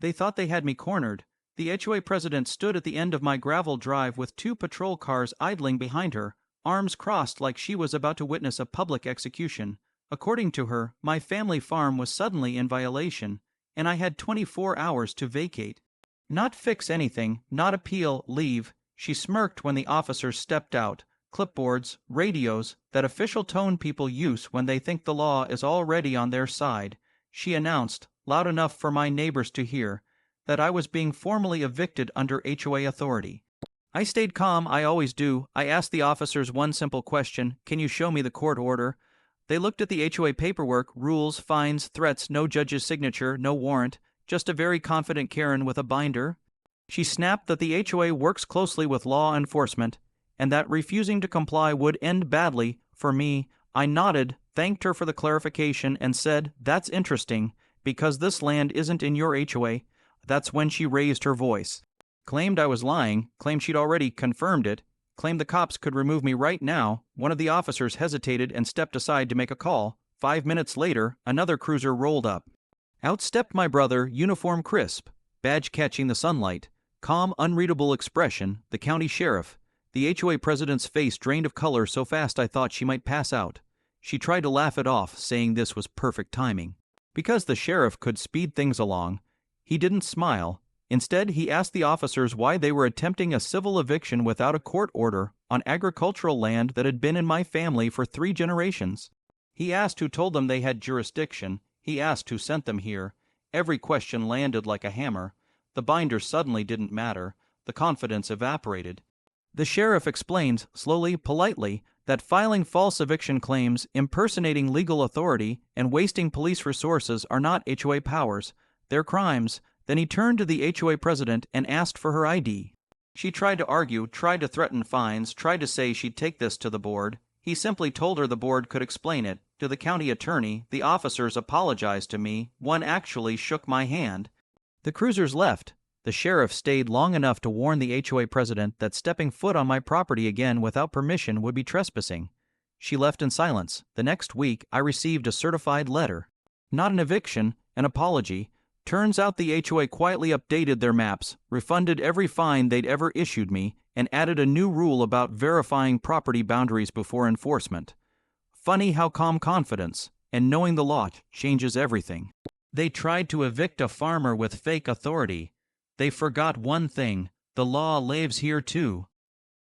They thought they had me cornered. The HOA president stood at the end of my gravel drive with 2 patrol cars idling behind her, arms crossed like she was about to witness a public execution. According to her, my family farm was suddenly in violation, and I had 24 hours to vacate. Not fix anything, not appeal, leave. She smirked when the officers stepped out. Clipboards, radios, that official tone people use when they think the law is already on their side. She announced, loud enough for my neighbors to hear, that I was being formally evicted under HOA authority. I stayed calm, I always do. I asked the officers one simple question: can you show me the court order? They looked at the HOA paperwork, rules, fines, threats, no judge's signature, no warrant, just a very confident Karen with a binder. She snapped that the HOA works closely with law enforcement, and that refusing to comply would end badly for me. I nodded, thanked her for the clarification, and said, "That's interesting, because this land isn't in your HOA." That's when she raised her voice. Claimed I was lying, claimed she'd already confirmed it, claimed the cops could remove me right now. One of the officers hesitated and stepped aside to make a call. 5 minutes later, another cruiser rolled up. Out stepped my brother, uniform crisp, badge catching the sunlight, calm, unreadable expression, the county sheriff. The HOA president's face drained of color so fast I thought she might pass out. She tried to laugh it off, saying this was perfect timing. Because the sheriff could speed things along, he didn't smile. Instead, he asked the officers why they were attempting a civil eviction without a court order on agricultural land that had been in my family for 3 generations. He asked who told them they had jurisdiction. He asked who sent them here. Every question landed like a hammer. The binder suddenly didn't matter. The confidence evaporated. The sheriff explained, slowly, politely, that filing false eviction claims, impersonating legal authority, and wasting police resources are not HOA powers. They're crimes. Then he turned to the HOA president and asked for her ID. She tried to argue, tried to threaten fines, tried to say she'd take this to the board. He simply told her the board could explain it. To the county attorney, the officers apologized to me. One actually shook my hand. The cruisers left. The sheriff stayed long enough to warn the HOA president that stepping foot on my property again without permission would be trespassing. She left in silence. The next week, I received a certified letter. Not an eviction, an apology. Turns out the HOA quietly updated their maps, refunded every fine they'd ever issued me, and added a new rule about verifying property boundaries before enforcement. Funny how calm confidence and knowing the law changes everything. They tried to evict a farmer with fake authority. They forgot one thing: the law lives here too.